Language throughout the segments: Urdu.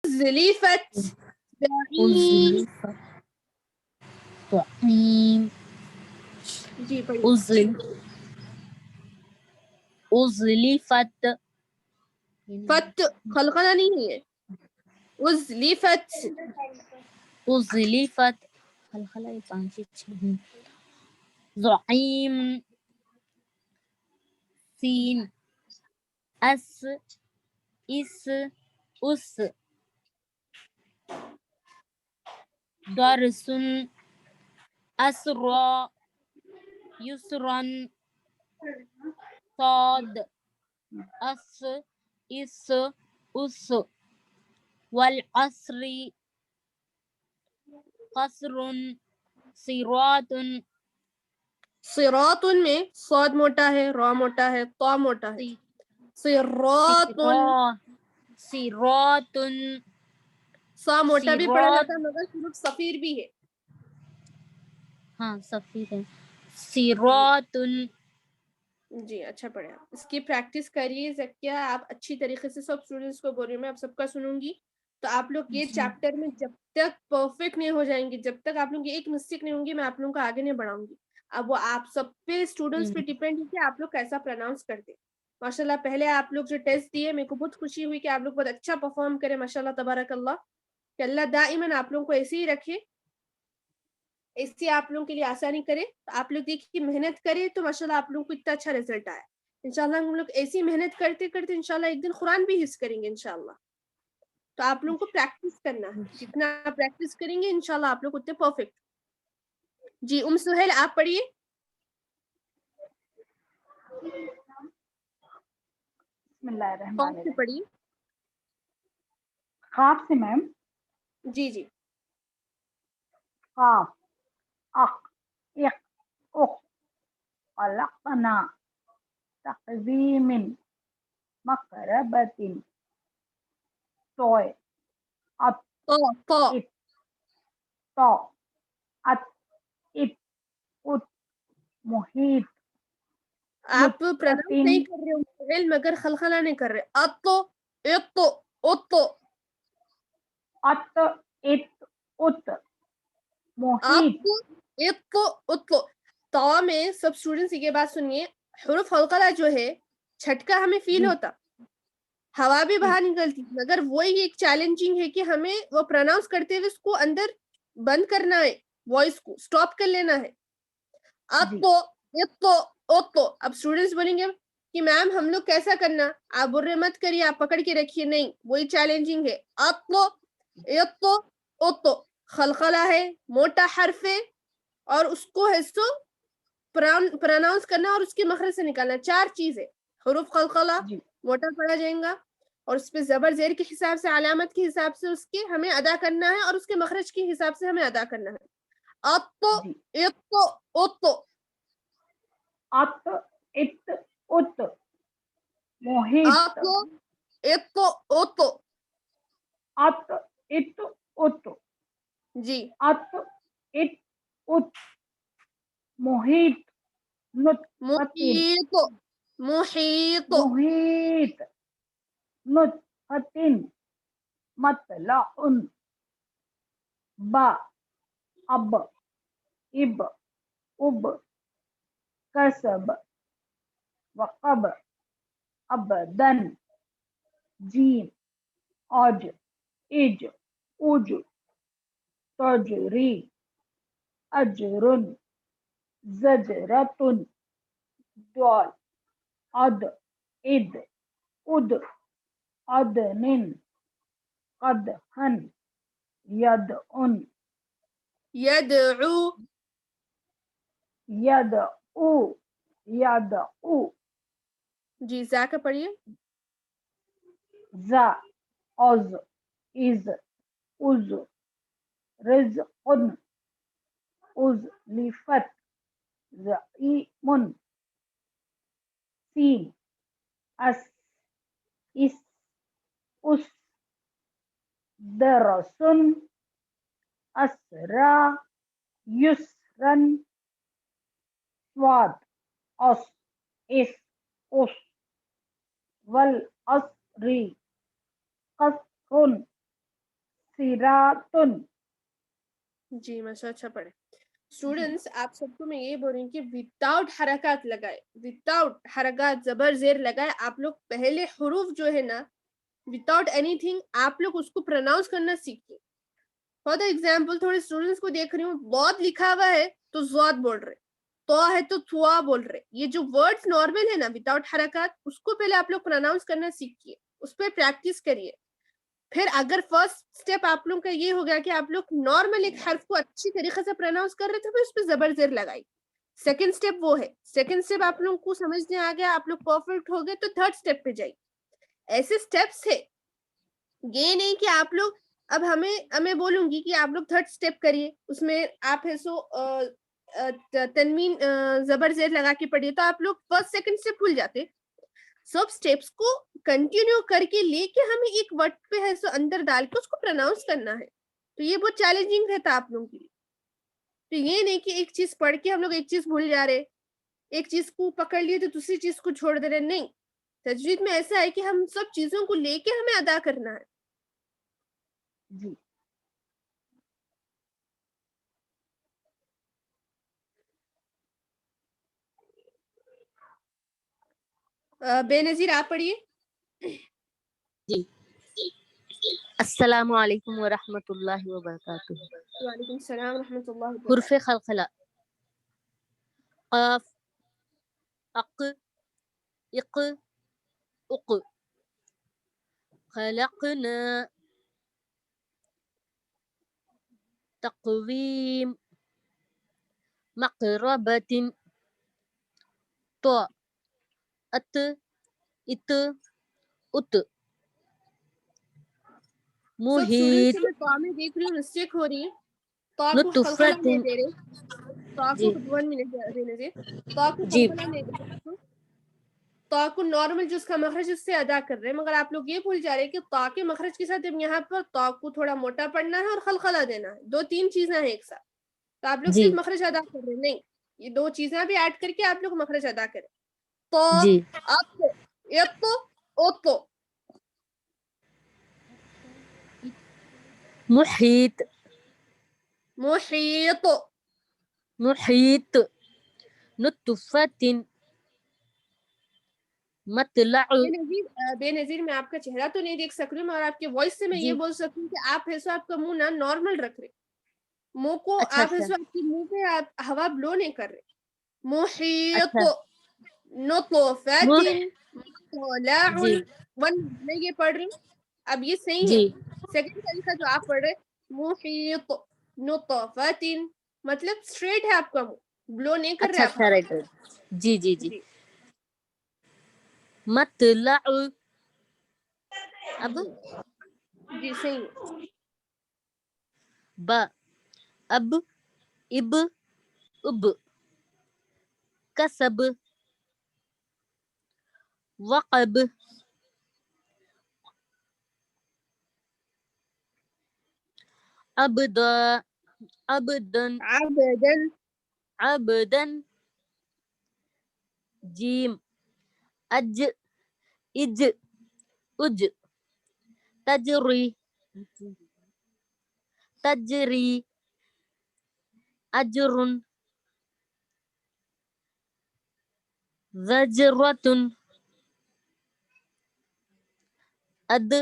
أزلفت زعيم. أزلفت طعيم جی پڑھیے. أزلفت فت خلقنا نہیں ہے. أزلفت أزلفت زعيم سين أس إس أس درس أسرى يسرا صاد أس إس أس والعصر قصر صراط صراط میں صاد موٹا ہے، را موٹا ہے، طا موٹا ہے. صراط صراط سا موٹا بھی پڑھا صراط جاتا ہے مگر حروف صفیر بھی ہے. ہاں صفیر ہے. صراط جی اچھا پڑھے. اس کی پریکٹس کریے زکیہ. آپ اچھی طریقے سے سب اسٹوڈنٹس کو بول رہی ہوں میں، آپ سب کا سنوں گی تو آپ لوگ یہ چیپٹر میں جب تک پرفیکٹ نہیں ہو جائیں گے، جب تک آپ لوگ کی ایک مسٹیک نہیں ہوں گی، میں آپ لوگوں کو آگے نہیں بڑھاؤں گی. اب وہ آپ سب پہ اسٹوڈنٹس پہ ڈیپینڈ ہے کہ آپ لوگ کیسا پروناؤنس کرتے. ماشاء اللہ پہلے آپ لوگ جو ٹیسٹ دیے میرے کو بہت خوشی ہوئی کہ آپ لوگ بہت اچھا پرفارم کرے. ماشاء اللہ تبارک اللہ، کہ اللہ دائماً آپ لوگوں کو ایسے ہی رکھے، اس سے آپ لوگوں کے لیے آسانی کرے. آپ لوگ دیکھیے محنت کرے تو ماشاءاللہ آپ لوگوں کو اتنا اچھا رزلٹ آیا. انشاءاللہ ہم لوگ ایسی محنت کرتے کرتے انشاءاللہ ایک دن قرآن بھی حفظ کریں گے انشاءاللہ. تو آپ لوگوں کو پریکٹس کرنا ہے، جتنا پریکٹس کریں گے انشاءاللہ آپ لوگ اتنے پرفیکٹ. جی سہیل آپ پڑھیے. بسم اللہ الرحمن کون سے الرحیم. پڑھیے؟ قاف سے میم. جی جی. قاف اخ اخ اخ خلقنا تقویم مقربت توئے ات طا ات تو ات ات ات محیط آپ پروناؤنس نطفۃ نہیں کر رہے ہو سہیل مگر خلخلہ نہیں کر رہے. اتو اتو اتو ات ات ات محیط. اتو اتو اتو. تا میں سب اسٹوڈنٹس یہ بات سنیے، حروف حلقلہ جو ہے چھٹکا ہمیں فیل جی ہوتا، ہوا بھی جی باہر نکلتی، مگر وہی ایک چیلنجنگ ہے کہ ہمیں وہ پروناؤنس کرتے ہوئے اس کو اندر بند کرنا ہے، وائس کو سٹاپ کر لینا ہے. جی اتو اتو اتو. اب اسٹوڈنٹس بولیں گے کہ میم ہم لوگ کیسا کرنا؟ آپ بول رہے مت کریے، آپ پکڑ کے رکھیے. نہیں، وہی چیلنجنگ ہے. اتو اتو اتو. خلخلہ ہے، موٹا حرف ہے، اور اس کو ہے سو پروناؤنس کرنا اور اس کے مخرج سے نکالنا. 4 چیزیں: حروف خلخلہ جی موٹا پڑھا جائے گا، اور اس پہ زبر زیر کے حساب سے، علامت کے حساب سے اس کے ہمیں ادا کرنا ہے، اور اس کے مخرج کے حساب سے ہمیں ادا کرنا ہے. اتو جی. اتو اتو. ات ات ات محیط. اتو اتو اتو. ات ات ات جی ات ات ات محیط نطفۃ محیط محیط. محیط نطفۃ مطلع با اب اب اب کسب وقب ابدن جیم اج اج اج تجری اجر زجرۃ دال اد اد اد عدن قدحن یدعن یدعو. یدعو یدعو. جی زا کا پڑھیے. ز از از از رزق ازلفت زعیم سین اس اس اس درس اسرا یسرن سواد اس اس اس والعصر قصر صراط. جی ماشاء اچھا پڑھے. اسٹوڈینٹس آپ سب کو میں یہ بول رہی ہوں کہ وداؤٹ حرکات لگائے, وداؤٹ حرکات زبر زیر لگائے آپ لوگ پہلے حروف جو ہے نا وداؤٹ اینی تھنگ آپ لوگ اس کو پروناؤنس کرنا سیکھیے. فار دا ایگزامپل تھوڑے اسٹوڈینٹس کو دیکھ رہی ہوں بہت لکھا ہوا ہے تو زواد بول رہے, تو ہے تو تھوا بول رہے. یہ جو ورڈز نارمل ہے نا وداؤٹ حرکات اس کو پہلے آپ لوگ پروناؤنس کرنا سیکھیے, اس پہ پریکٹس کریے. پھر اگر فرسٹ اسٹیپ آپ لوگ کا یہ ہو گیا کہ آپ لوگ نارمل ایک حرف کو اچھی طریقے سے پروناؤنس کر رہے تھے پھر اس پہ زبر زیر لگائی. سیکنڈ اسٹیپ وہ ہے, سیکنڈ اسٹیپ آپ لوگ کو سمجھنے آ گیا, آپ لوگ پرفیکٹ ہو گئے تو تھرڈ اسٹیپ پہ جائیے. ایسے اسٹیپس ہے, یہ نہیں کہ آپ لوگ اب ہمیں بولوں گی کہ آپ لوگ تھرڈ اسٹیپ کریے, اس میں آپ ہے سو تنوین زبر زیر لگا کے پڑھیے تو آپ لوگ فرسٹ سیکنڈ اسٹیپ بھول جاتے. سب اسٹیپس کو کنٹینیو کر کے لے کے ہمیں ایک ورڈ پہ ہے سو اندر ڈال کے اس کو پروناؤنس کرنا ہے, تو یہ بہت چیلنجنگ رہتا آپ لوگوں کے لیے. تو یہ نہیں کہ ایک چیز پڑھ کے ہم لوگ ایک چیز بھول جا رہے, ایک چیز کو پکڑ لیے تو دوسری چیز کو چھوڑ دے رہے. نہیں, تجوید میں ایسا ہے کہ ہم سب چیزوں کو لے کے ہمیں ادا کرنا ہے. جی بے نظیر آپ پڑھیے. جی السلام علیکم ورحمۃ اللہ وبرکاتہ. وعلیکم السلام ورحمۃ اللہ حروف وبرکاتہ. خلقلہ قاف اق اق اق خلقنا تقویم مقربۃ تو ات ات ات سب اسٹوڈنٹس سے محیط میں تو میں دیکھ رہی ہوں مسٹیک ہو رہی ہے. تو کو خلخلہ نطفت. نہیں دے رہے, تو جی کو 1 منٹ دینے سے تو کو جی خلخلہ نہیں دے رہے, تو کو نارمل جو اس کا مخرج اس سے ادا کر رہے ہیں, مگر آپ لوگ یہ بھول جا رہے ہیں کہ تو کے مخرج کے ساتھ یہاں پر تو کو تھوڑا موٹا پڑھنا ہے اور خلخلہ دینا ہے, 2-3 چیزیں ہیں ایک ساتھ. تو آپ لوگ جی صرف مخرج ادا کر رہے ہیں, نہیں, یہ 2 چیزیں بھی ایڈ کر کے آپ لوگ مخرج ادا کریں. تو جی آپ تو اوتو محیط محیط محیط نطفت مطلع. بے نظیر میں آپ کا چہرہ تو نہیں دیکھ سک رہی ہوں, اور آپ کے وائس سے میں یہ جی بول سکتی ہوں کہ آپ ہے سو آپ کا منہ نا نارمل رکھ رہے, منہ کو اچھا آپ ہے اچھا سو آپ کے منہ پہ آپ ہوا بلو نہیں کر رہے. محیط اچھا نطفت مح مطلع. جی میں یہ پڑھ رہی ہوں, اب یہ صحیح ہے. جی سیکنڈ طریقہ جو آپ پڑھ رہے محیط نطفت, مطلب اسٹریٹ ہے آپ کا منہ, بلو نہیں کر رہے اچھا آپ اچھا ہوا. Right right. جی جی جی جی مطلع. اب جی صحیح ہے. با اب اب اب کسب وقب ابدا ابدن عبدن عبدا جیم اج اج اج تجری تجری اجر زجرة اد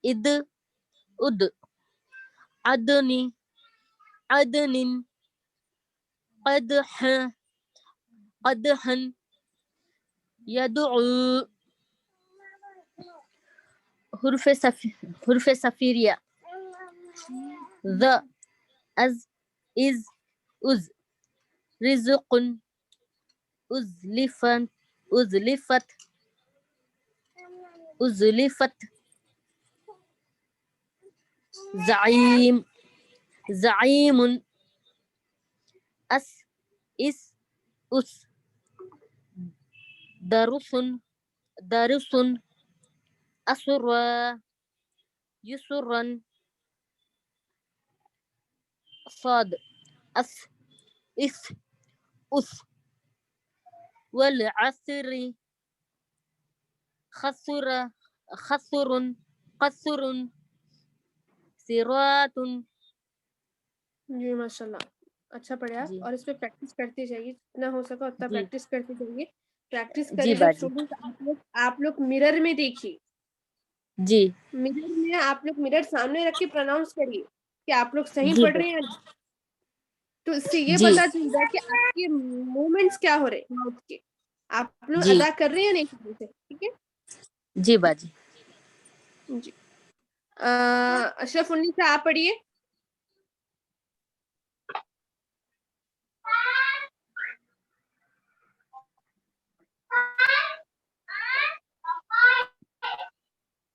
اد اد عدنی عدن قدح قدحا يدعو. حروف صفیریہ ذ از از از رزق ازلفت ازلفت ازلفت زعیم زعیم اس اس اس درس درس اسرا يسرا صاد اس اس اس والعصر خسر خسر قسر صراط. جی ماشاء اللہ اچھا پڑھے آپ, جی اور اس پہ پریکٹس کرتے جائیے, جتنا ہو سکا اتنا جی پریکٹس کرتے جائیے. پریکٹس جی کریں جب باجی. اسٹوڈنٹ آپ لوگ مرر میں دیکھیے, جی مرر میں آپ لوگ مرر سامنے رکھ کے پروناؤنس کریے کہ آپ لوگ صحیح جی پڑھ رہے ہیں, تو اس سے یہ جی پتا چلتا ہے کہ آپ کے موومنٹس کیا ہو رہے ہیں ماؤتھ کے, آپ لوگ جی ادا کر رہے ہیں یا نہیں کر رہے, ٹھیک ہے جی باجی. جی. اشرف النی سے آپ پڑھیے.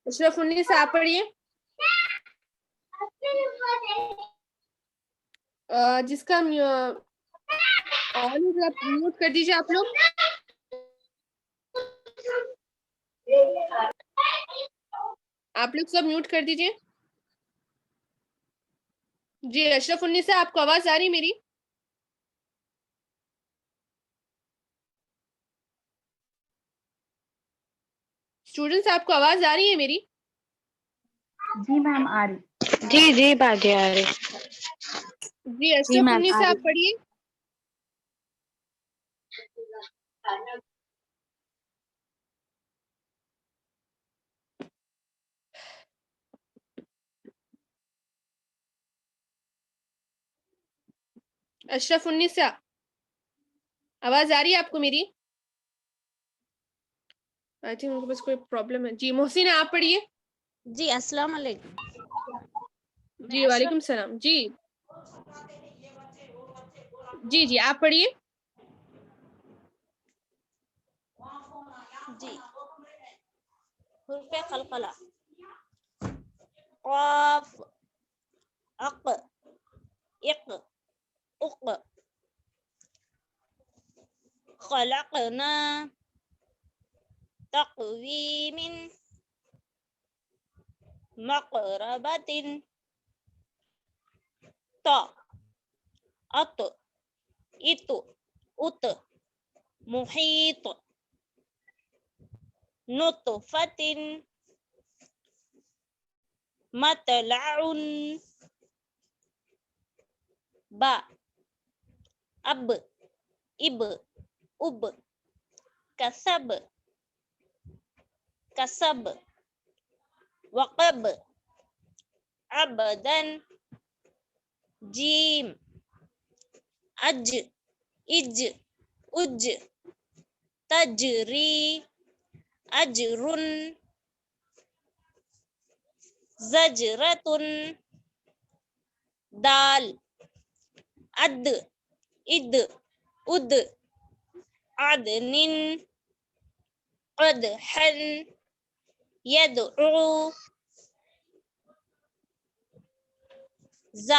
اشرف النی سے آپ پڑھیے. جس کا میوٹ کر دیجیے آپ لوگ. آپ لوگ سب میوٹ کر دیجیے. جی اشرف النی سے آپ کو آواز آ رہی میری؟ اسٹوڈنٹس آپ کو آواز آ رہی ہے میری؟ جی میم آ رہی. جی جی باجی آ رہی. جی جی اشرف میم النی آ سے رہی. آپ پڑھیے. اشرف النساء آواز آ رہی ہے آپ کو میری؟ آئی تھنک ان کے پاس کوئی پرابلم ہے. جی محسن آپ پڑھیے. جی السلام علیکم. میں جی وعلیکم اشرف. السلام. جی جی جی آپ پڑھیے. جی حروف قلقلہ قاف اق اق اق خلقنا تقویم مقربۃ تا اط ات ات محیط نطفۃ مطلع با اب اب اب کسب کسب وقب عبدن جیم اج اج اج تجری اجر زجرۃ دال اد اد اد عدن قدحا يدعو ز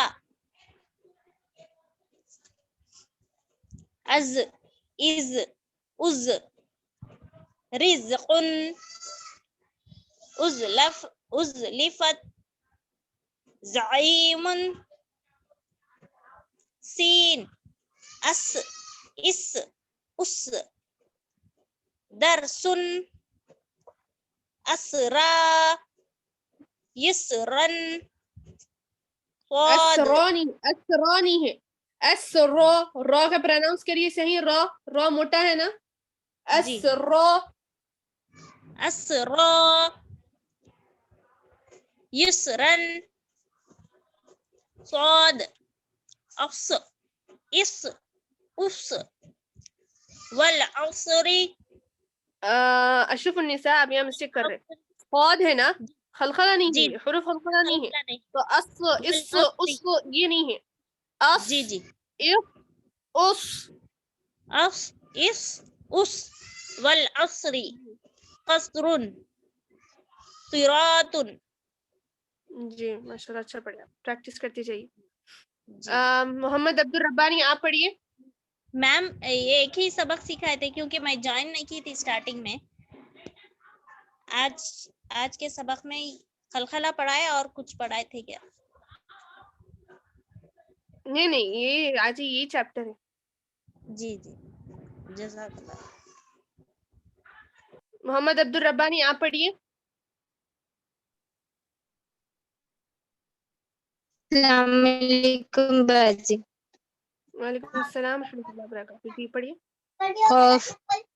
از از از رزق ازلف ازلفت زعیم سین اس اس اس درس اسرا یسرا صاد اسرانی اسرانی ہے. اسرو رو کا پروناؤنس کریے صحیح. رو موٹا ہے نا. جی اسرو اسرا یسرا صاد اص اس اس والعصر اشرف النساء آپ یہاں مسٹیک کر رہے. خود ہے نا, خلخلہ نہیں جی ہے, حروف خلخلہ نہیں ہے. خلقہ نہیں تو اس اس والعصر. یہ نہیں ہے. اس جی جی اف اس. اس اس اس والعصر قصر قرات. جی ماشاء اللہ اچھا پڑھا, پریکٹس کرتے جائیے. جی محمد عبد الربانی آپ پڑھیے. میم یہ ایک ہی سبق سکھائے تھے کیونکہ میں جوائن نہیں کی تھی اسٹارٹنگ میں. آج کے سبق میں خلخلہ پڑھائے اور کچھ پڑھائے تھے کیا؟ نہیں یہ آج یہی چیپٹر ہے. جی جی جزاک اللہ. محمد عبد الربانی آپ پڑھیے. السلام علیکم باجی. وعلیکم السلام ورحمۃ اللہ وبرکاتہ. جی پڑھیے. قوف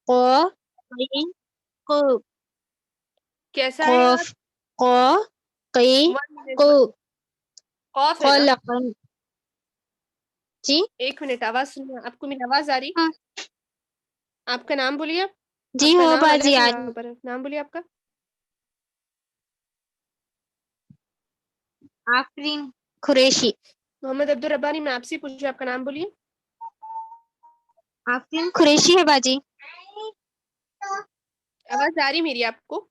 قو قین قو کیسا ہے قوف قو قی آپ؟ قو خوف ہے نا. خلقن. جی 1 منٹ آواز سننا. آپ کو میری آواز آ رہی؟ ہاں. آپ کا نام بولیے. جی آپ کا ہو نام باجی الگ ہے آ یہاں رہی. پر. نام بولیے آپ کا. آفرین قریشی. محمد عبد الربانی. میں آپ سے پوچھوں آپ کا نام بولیے. آفرین قریشی ہے باجی. آواز آ رہی میری آپ کو؟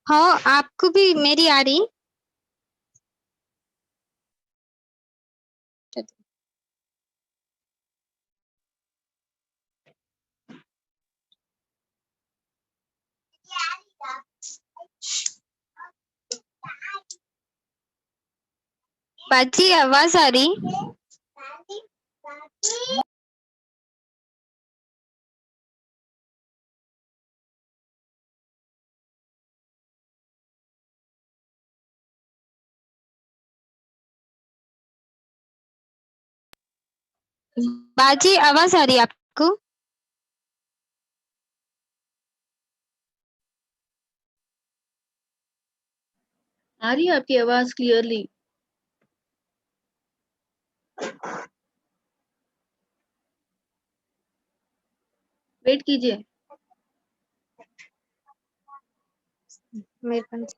ہاں آپ کو بھی میری آ رہی. باجی آواز آ رہی. باجی آواز آ رہی آپ کو. آ رہی ہے آپ کی آواز کلیئرلی. ویٹ کیجیے. میرے پاس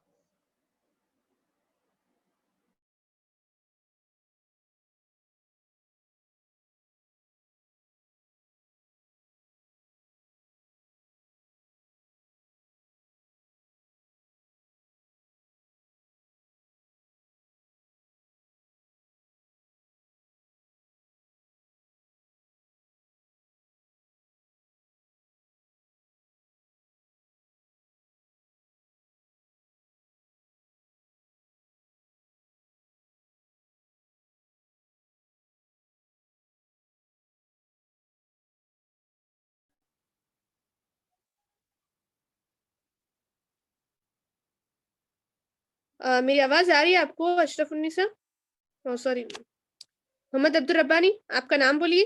میری آواز آ رہی ہے آپ کو اشرف النساء؟ سوری محمد عبد الربانی. آپ کا نام بولیے.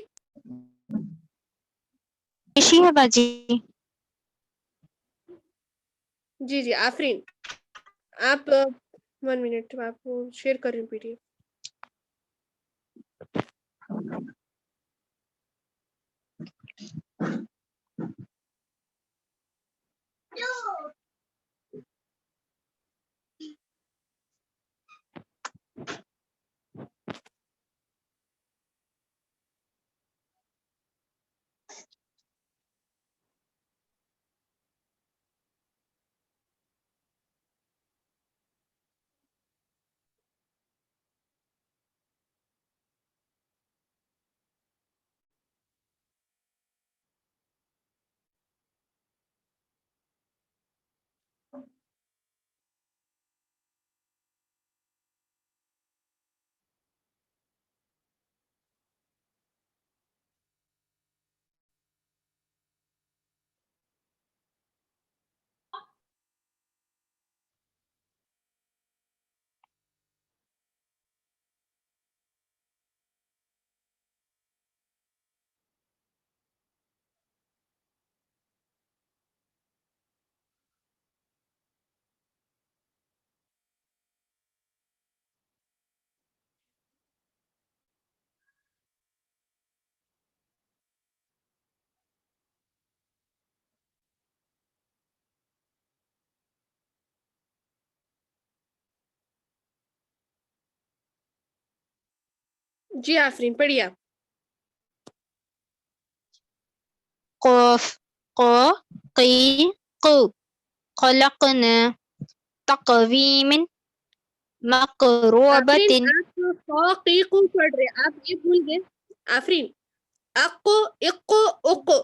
قریشی ہے باجی. جی جی آفرین. آپ 1 منٹ میں آپ کو شیئر کر رہی ہوں PDF. جی آفرین پڑھیے آپ. قوف قو قی قو خلقنا تقویم مقروبت. آفرین آپ فوقیقو پڑھ رہے. آپ یہ بھول گئے. آفرین اقو اقو اقو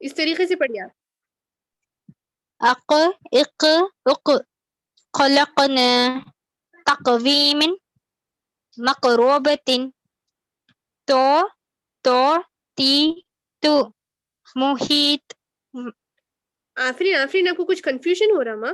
اس طریقے سے پڑھیے آپ. اق اق اق خلقنا تقویم مقروبت. تو تی تو محیط. آفرین آپ کو کچھ کنفیوژن ہو رہا ماں.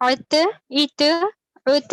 Ut, it, ut.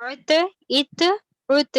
Ut, it, ut.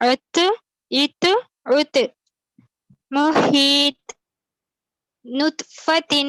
ut, it, ut. Muhit. Nutfatin.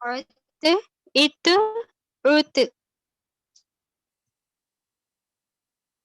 ut, it, ut.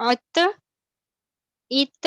ut, it,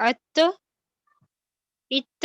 ut, it,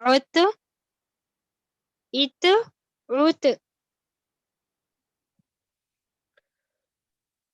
ut, it, ut.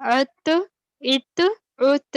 ut, it, ut.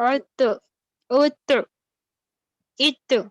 ut, ut, it.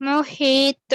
Muhit.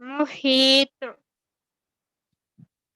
محیط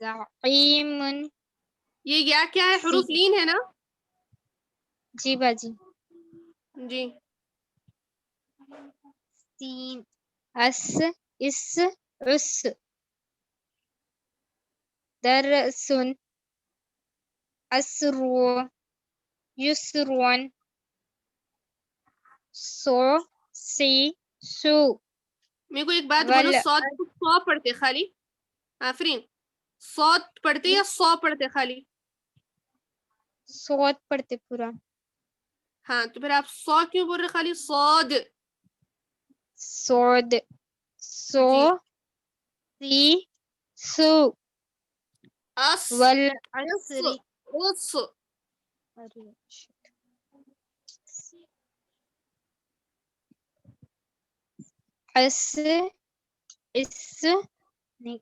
زعيم یہ یا کیا ہے؟ حروف لین ہے نا؟ جی باجی. جی سين اس اس اس درس أسرو يسر سو سی سو میرے کو ایک بات بولو، سوت کو سو پڑھتے خالی؟ آفرین، سوت پڑھتے یا سو پڑھتے خالی؟ صوت پڑھتے پورا. ہاں تو پھر آپ سو کیوں بول رہے خالی؟ صاد. سود سو سی سو اس والعصر اس اس اس نہیں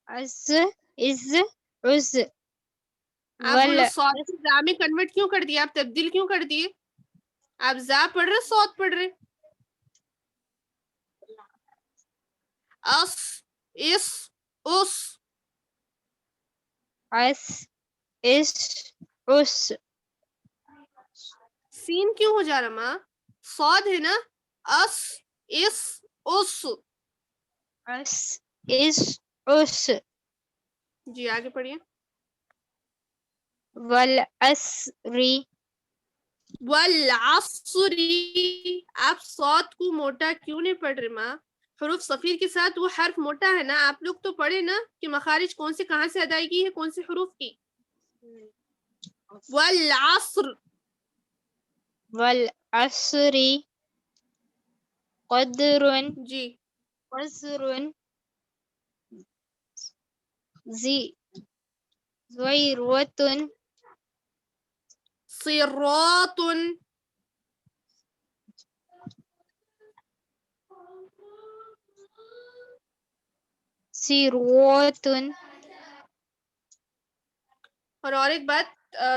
اس اس اس آپ بولو سوت کو زا میں کنورٹ کیوں کر دیا؟ آپ تبدیل کیوں کر دیے؟ آپ زا پڑھ رہے سوت پڑھ رہے؟ اس اس اس اس اس اس سین کیوں ہو جا رہا ماں؟ سود ہے نا؟ اس اس اس. اس اس اس جی آگے پڑھیے. والعصر والعصر. آپ سوت کو موٹا کیوں نہیں پڑھ رہے ماں؟ حروف صفیر کے ساتھ وہ حرف موٹا ہے نا. آپ لوگ تو پڑھے نا کہ مخارج کون سے کہاں سے ادائیگی ہے کون سے حروف کی. والعصر. والعصر قدر جی قصر زی زویروت صراط. سیروت. اور ایک بات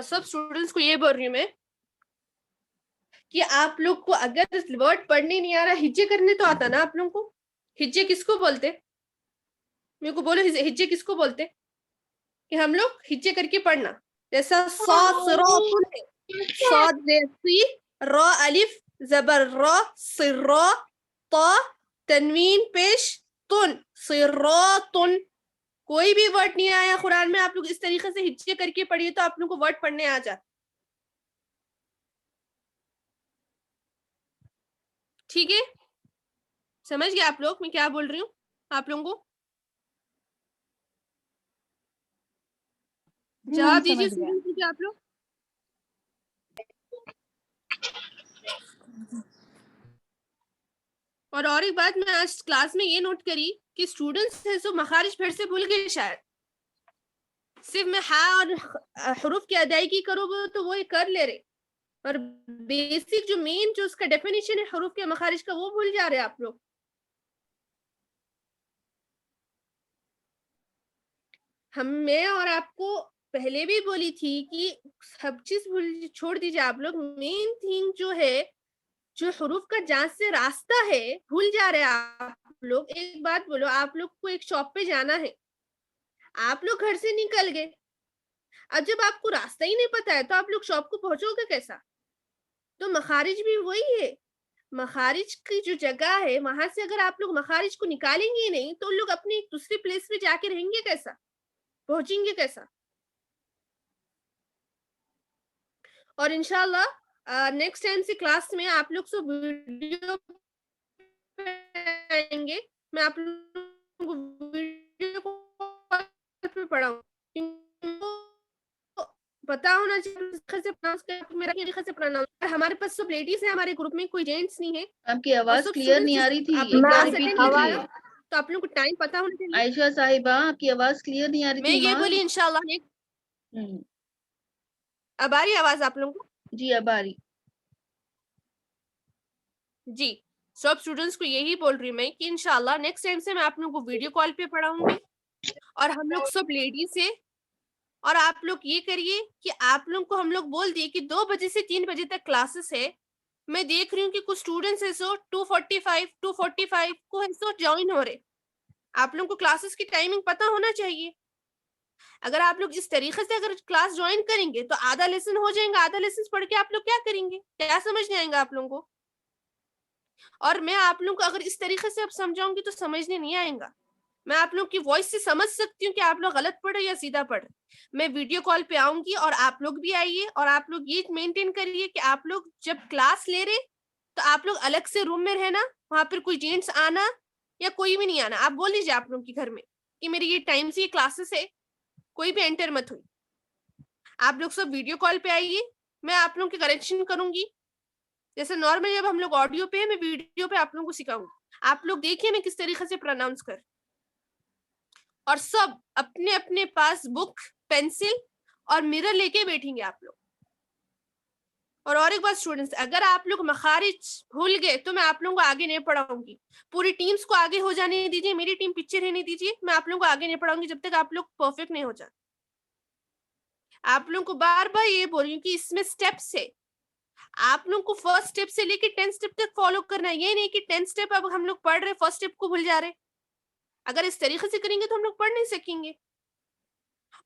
سب اسٹوڈینٹس کو یہ بول رہی ہوں میں کہ آپ لوگ کو اگر ورڈ پڑھنے نہیں آ رہا، ہجے کرنے تو آتا نا آپ لوگوں کو. ہجے کس کو بولتے؟ میرے کو بولو ہجے کس کو بولتے؟ کہ ہم لوگ ہجے کر کے پڑھنا. جیسا صراط ہے، صاد سی، را الف زبر را، صرا طا تنوین پیش تن، صراط. کوئی بھی ورڈ نہیں آیا قرآن میں، آپ لوگ اس طریقے سے ہجے کر کے پڑھیے تو آپ لوگ کو ورڈ پڑھنے آ جاتا. ٹھیک ہے؟ سمجھ گئے آپ لوگ میں کیا بول رہی ہوں آپ لوگوں کو؟ جواب دیجیے سمجھ آپ لوگ. اور ایک بات میں آج کلاس میں یہ نوٹ کری کہ اسٹوڈنٹس ہیں سو مخارج پھر سے بھول گئے شاید. صرف میں ہاں اور حروف کی ادائیگی کرو گے تو وہ کر لے رہے، اور بیسک جو مین جو اس کا ڈیفینیشن ہے حروف کے مخارج کا وہ بھول جا رہے آپ لوگ. میں اور آپ کو پہلے بھی بولی تھی کہ سب چیز چھوڑ دیجیے آپ لوگ. مین تھنگ جو ہے، جو حروف کا جہاں سے راستہ ہے بھول جا رہے آپ لوگ. ایک بات بولو، آپ لوگ کو ایک شاپ پہ جانا ہے، آپ لوگ گھر سے نکل گئے، اب جب آپ کو راستہ ہی نہیں پتا ہے تو آپ لوگ شاپ کو پہنچو گے کیسا؟ تو مخارج بھی وہی ہے. مخارج کی جو جگہ ہے وہاں سے اگر آپ لوگ مخارج کو نکالیں گے نہیں تو لوگ اپنی ایک دوسری پلیس پہ جا کے رہیں گے کیسا؟ پہنچیں گے کیسا؟ اور انشاءاللہ نیکسٹ ٹائم سے کلاس میں آپ لوگ سے ویڈیو آئیں گے، میں آپ لوگوں کو ویڈیو پہ پڑھاؤں، پتا ہونا چاہیے. ہمارے پاس سب لیڈیز ہیں ہمارے گروپ میں، کوئی جینٹس نہیں ہے. آپ کی آواز کلیئر نہیں آ رہی تھی، آپ ایک بار کلاس ریپیٹ اٹینڈ کیجیے. کیجیے تو آپ لوگوں کو ٹائم پتا ہونا چاہیے. عائشہ صاحبہ آپ کی آواز کلیئر نہیں آ رہی میں تھی یہ ماں. بولی انشاءاللہ. اب آ رہی آواز آپ لوگوں کو؟ جی اب آ رہی. جی سب اسٹوڈینٹس کو یہی بول رہی ہوں میں کہ انشاءاللہ نیکسٹ ٹائم سے میں آپ لوگوں کو ویڈیو کال پہ پڑھاؤں گی، اور ہم لوگ سب لیڈیز ہیں. اور آپ لوگ یہ کریے کہ آپ لوگ کو ہم لوگ بول دیے کہ 2 بجے سے 3 بجے تک کلاسز ہے. میں دیکھ رہی ہوں کہ کچھ اسٹوڈنٹس ایسو 2:45 کو ایسو جوائن ہو رہے. آپ لوگوں کو کلاسز کی ٹائمنگ پتہ ہونا چاہیے. اگر آپ لوگ اس طریقے سے اگر کلاس جوائن کریں گے تو آدھا لیسن ہو جائیں گا. آدھا لیسن پڑھ کے آپ لوگ کیا کریں گے؟ کیا سمجھ نہیں آئیں گا آپ لوگوں کو؟ اور میں آپ لوگوں کو اگر اس طریقے سے اب سمجھاؤں گی تو سمجھنے نہیں آئیں گا. میں آپ لوگ کی وائس سے سمجھ سکتی ہوں کہ آپ لوگ غلط پڑھ رہے یا سیدھا پڑھ رہے. میں ویڈیو کال پہ آؤں گی اور آپ لوگ بھی آئیے اور آپ لوگ یہ مینٹین کریے کہ آپ لوگ جب کلاس لے رہے تو آپ لوگ الگ سے روم میں رہنا. وہاں پر کوئی جینٹس آنا یا کوئی بھی نہیں آنا. آپ بول دیجیے آپ لوگ کے گھر میں کہ میری یہ ٹائم سے یہ کلاسز ہے, کوئی بھی انٹر مت ہوئی. آپ لوگ سب ویڈیو کال پہ آئیے, میں آپ لوگوں کی کریکشن کروں گی. جیسے نارملی جب ہم لوگ آڈیو پہ ہیں میں ویڈیو پہ آپ لوگوں کو سکھاؤں گی. آپ لوگ دیکھیے میں کس طریقے سے پروناؤنس کر. اور سب اپنے اپنے پاس بک, پینسل اور میرر لے کے بیٹھیں گے آپ لوگ. اور ایک بات اسٹوڈنٹس, اگر آپ لوگ مخارج بھول گئے تو میں آپ لوگوں کو آگے نہیں پڑھاؤں گی. پوری ٹیمز کو آگے ہو جانے دیجیے, میری ٹیم پیچھے رہنے دیجیے. میں آپ لوگوں کو آگے نہیں پڑھاؤں گی جب تک آپ لوگ پرفیکٹ نہیں ہو جاتے. آپ لوگوں کو بار بار یہ بول رہی ہوں کہ اس میں اسٹیپس ہے. آپ لوگوں کو فرسٹ اسٹیپ سے لے کے 10 اسٹیپ تک فالو کرنا ہے. یہ نہیں کہ 10 اسٹیپ اب ہم لوگ پڑھ رہے فرسٹ اسٹیپ کو بھول جا رہے. اگر اس طریقے سے کریں گے تو ہم لوگ پڑھ نہیں سکیں گے.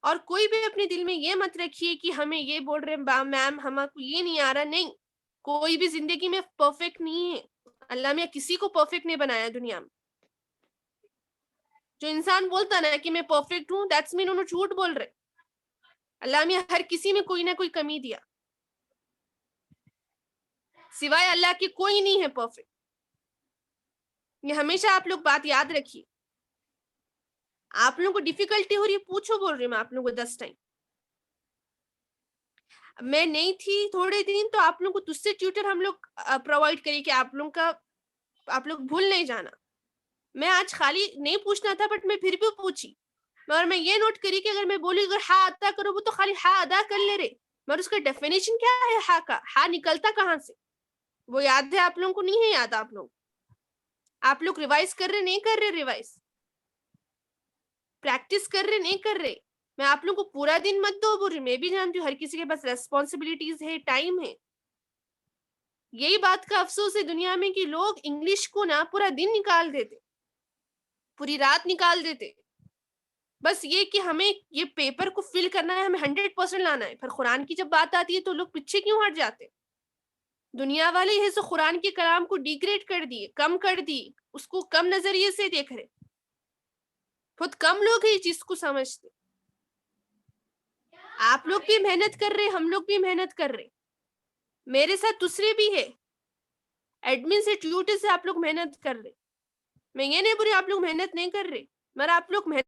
اور کوئی بھی اپنے دل میں یہ مت رکھیے کہ ہمیں یہ بول رہے میم ہمیں کو یہ نہیں آ رہا. نہیں, کوئی بھی زندگی میں پرفیکٹ نہیں ہے. اللہ نے کسی کو پرفیکٹ نہیں بنایا دنیا میں. جو انسان بولتا نا کہ میں پرفیکٹ ہوں, دیٹس مین انہوں جھوٹ بول رہے. اللہ نے ہر کسی میں کوئی نہ کوئی کمی دیا. سوائے اللہ کی کوئی نہیں ہے پرفیکٹ. یہ ہمیشہ آپ لوگ بات یاد رکھیے. آپ لوگوں کو ڈیفیکلٹی ہو رہی ہے, پوچھو بول رہی میں آپ لوگوں کو 10 ٹائم. میں نہیں تھی تھوڑے دن تو آپ لوگوں کو دوسرے ٹیوٹر ہم لوگ پرووائڈ کری کہ آپ لوگ بھول نہیں جانا. میں آج خالی نہیں پوچھنا تھا بٹ میں پھر بھی پوچھی. اور میں یہ نوٹ کری کہ اگر میں بولی اگر ہا ادا کرو وہ تو خالی ہا ادا کر لے رہے, مگر اس کا ڈیفینیشن کیا ہے ہا کا, ہا نکلتا کہاں سے وہ یاد ہے آپ لوگوں کو؟ نہیں ہے یاد. آپ لوگ ریوائز کر رہے نہیں کر رہے, ریوائز پریکٹس کر رہے نہیں کر رہے. میں آپ لوگوں کو پورا دن مت دو بول رہی. میں بھی جانتی ہوں ہر کسی کے پاس ریسپانسبلٹیز ہے, ٹائم ہے. یہی بات کا افسوس ہے دنیا میں کہ لوگ انگلش کو نا پورا دن نکال دیتے, پوری رات نکال دیتے. بس یہ کہ ہمیں یہ پیپر کو فل کرنا ہے, ہمیں 100% لانا ہے. پھر قرآن کی جب بات آتی ہے تو لوگ پیچھے کیوں ہٹ جاتے؟ دنیا والے یہ سو قرآن کے کلام کو ڈیگریڈ کر دیے, کم کر دی, اس کو کم نظریے سے دیکھ رہے. بہت کم لوگ ہیں اس چیز کو سمجھتے. آپ لوگ بھی محنت کر رہے, ہم لوگ بھی محنت کر رہے. میرے ساتھ دوسرے بھی ہے, ایڈمن سے ٹیوٹر سے آپ لوگ محنت کر رہے. میں یہ نہیں بول رہی آپ لوگ محنت نہیں کر رہے, مگر آپ لوگ محنت